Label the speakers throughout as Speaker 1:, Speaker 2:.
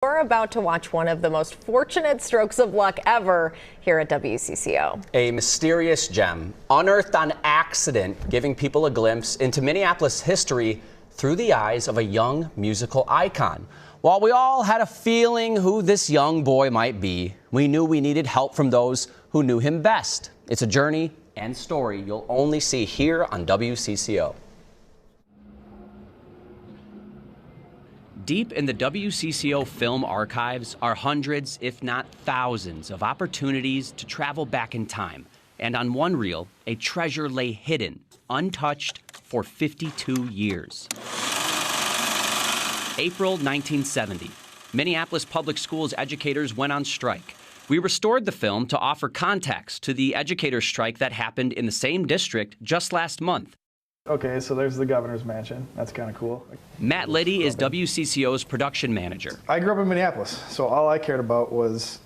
Speaker 1: We're about to watch one of the most fortunate strokes of luck ever here at WCCO.
Speaker 2: A mysterious gem unearthed on accident, giving people a glimpse into Minneapolis history through the eyes of a young musical icon. While we all had a feeling who this young boy might be, we knew we needed help from those who knew him best. It's a journey and story you'll only see here on WCCO. Deep in the WCCO film archives are hundreds, if not thousands, of opportunities to travel back in time. And on one reel, a treasure lay hidden, untouched for 52 years. April 1970. Minneapolis Public Schools educators went on strike. We restored the film to offer context to the educator strike that happened in the same district just last month.
Speaker 3: Okay, so there's the governor's mansion. That's kind of cool.
Speaker 2: Matt Liddy is WCCO's production manager.
Speaker 3: I grew up in Minneapolis, so all I cared about was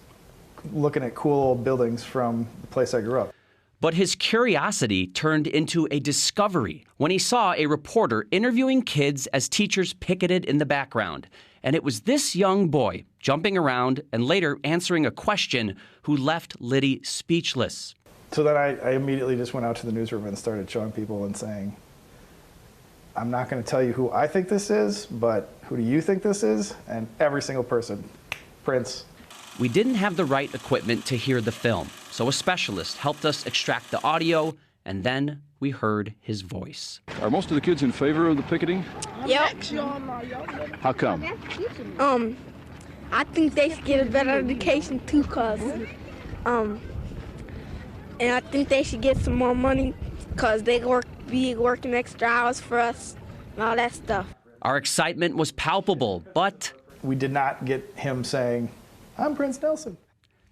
Speaker 3: looking at cool old buildings from the place I grew up.
Speaker 2: But his curiosity turned into a discovery when he saw a reporter interviewing kids as teachers picketed in the background. And it was this young boy jumping around and later answering a question who left Liddy speechless.
Speaker 3: So then I immediately just went out to the newsroom and started showing people and saying, I'm not going to tell you who I think this is, but who do you think this is? And every single person, Prince.
Speaker 2: We didn't have the right equipment to hear the film, so a specialist helped us extract the audio, and then we heard his voice.
Speaker 4: Are most of the kids in favor of the picketing?
Speaker 5: Yep.
Speaker 4: How come?
Speaker 5: I think they should get a better education too, and I think they should get some more money because they be working extra hours for us and all that stuff.
Speaker 2: Our excitement was palpable, but
Speaker 3: we did not get him saying, I'm Prince Nelson.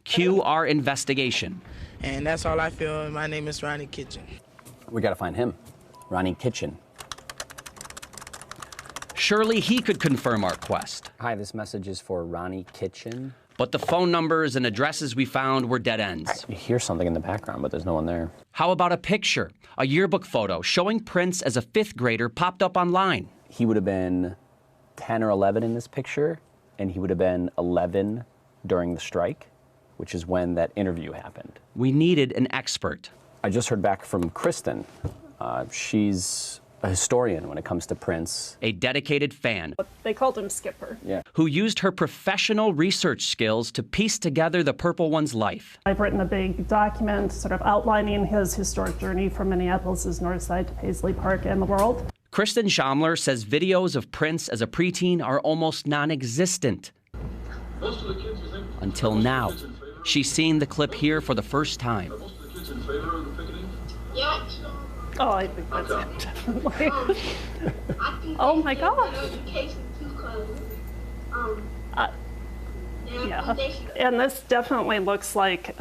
Speaker 2: Cue our investigation.
Speaker 6: And that's all I feel. My name is Ronnie Kitchen.
Speaker 2: We gotta find him, Ronnie Kitchen. Surely he could confirm our quest. Hi, this message is for Ronnie Kitchen. But the phone numbers and addresses we found were dead ends. You hear something in the background, but there's no one there. How about a picture? A yearbook photo showing Prince as a 5th grader popped up online. He would have been 10 or 11 in this picture, and he would have been 11 during the strike, which is when that interview happened. We needed an expert. I just heard back from Kristen. She's a historian when it comes to Prince. A dedicated fan.
Speaker 7: They called him Skipper.
Speaker 2: Yeah. Who used her professional research skills to piece together the Purple One's life.
Speaker 7: I've written a big document sort of outlining his historic journey from Minneapolis' north side to Paisley Park and the world.
Speaker 2: Kristen Schamler says videos of Prince as a preteen are almost non-existent. Until now. She's seen the clip here for the first time.
Speaker 5: Yeah.
Speaker 7: Oh, I think that's it, definitely. Oh my gosh. Yeah, and this definitely looks like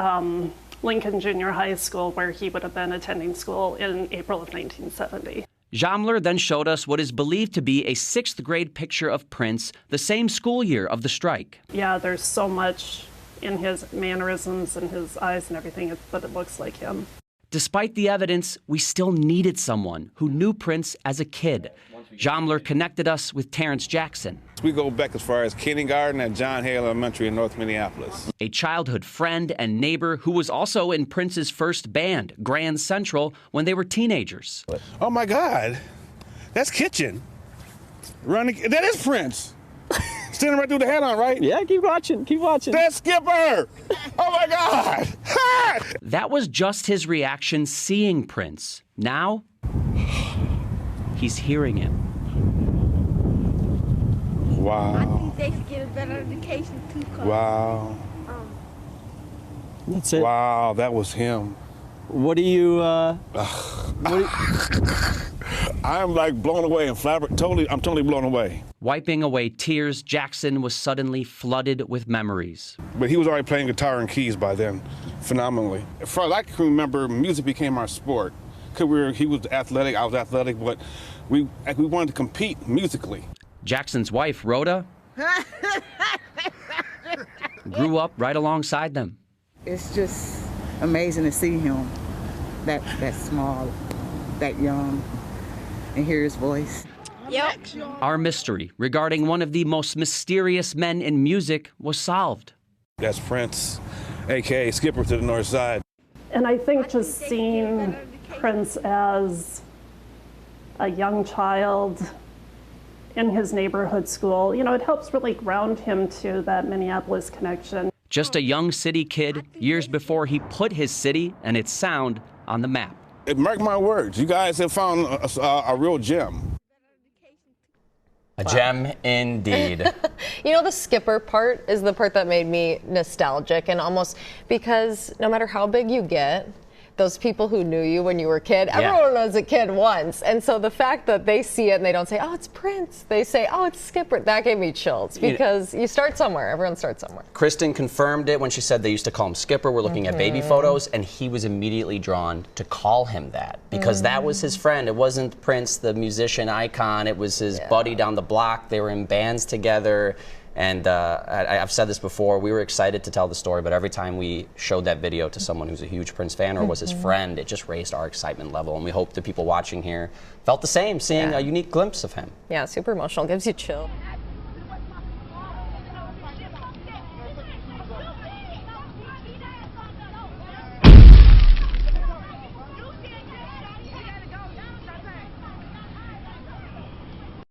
Speaker 7: Lincoln Junior High School, where he would have been attending school in April of 1970.
Speaker 2: Jamler then showed us what is believed to be a 6th grade picture of Prince, the same school year of the strike.
Speaker 7: Yeah, there's so much in his mannerisms and his eyes and everything, but it looks like him.
Speaker 2: Despite the evidence, we still needed someone who knew Prince as a kid. Jamler connected us with Terrence Jackson.
Speaker 8: We go back as far as kindergarten at John Hale Elementary in North Minneapolis.
Speaker 2: A childhood friend and neighbor who was also in Prince's first band, Grand Central, when they were teenagers.
Speaker 8: Oh my God, that's Kitchen. That is Prince. Standing right through the hat on, right?
Speaker 2: Yeah, keep watching, keep watching.
Speaker 8: That's Skipper! Oh my God!
Speaker 2: That was just his reaction seeing Prince. Now, he's hearing him.
Speaker 8: Wow.
Speaker 5: I think they should get a better education too,
Speaker 8: Wow.
Speaker 2: That's it.
Speaker 8: Wow, that was him.
Speaker 2: What do you,
Speaker 8: I'm like blown away and I'm totally blown away.
Speaker 2: Wiping away tears, Jackson was suddenly flooded with memories.
Speaker 8: But he was already playing guitar and keys by then, phenomenally. As far as I can remember, music became our sport. He was athletic, I was athletic, but we wanted to compete musically.
Speaker 2: Jackson's wife, Rhoda, grew up right alongside them.
Speaker 9: It's just amazing to see him that small, that young, and hear his voice.
Speaker 5: Yep.
Speaker 2: Our mystery regarding one of the most mysterious men in music was solved.
Speaker 8: That's Prince, a.k.a. Skipper to the North Side.
Speaker 7: And I think just seeing Prince as a young child in his neighborhood school, you know, it helps really ground him to that Minneapolis connection.
Speaker 2: Just a young city kid years before he put his city and its sound on the map.
Speaker 8: Mark my words, you guys have found a real gem.
Speaker 2: A gem indeed.
Speaker 1: You know, the Skipper part is the part that made me nostalgic, and almost because no matter how big you get, those people who knew you when you were a kid, everyone knows a kid once. And so the fact that they see it and they don't say, oh, it's Prince, they say, oh, it's Skipper, that gave me chills, because you start somewhere. Everyone starts somewhere.
Speaker 2: Kristen confirmed it when she said they used to call him Skipper. We're looking at baby photos, and he was immediately drawn to call him that because that was his friend. It wasn't Prince, the musician icon. It was his buddy down the block. They were in bands together. And I've said this before, we were excited to tell the story, but every time we showed that video to someone who's a huge Prince fan or was his friend, it just raised our excitement level. And we hope the people watching here felt the same, seeing a unique glimpse of him.
Speaker 1: Yeah, super emotional, gives you chills.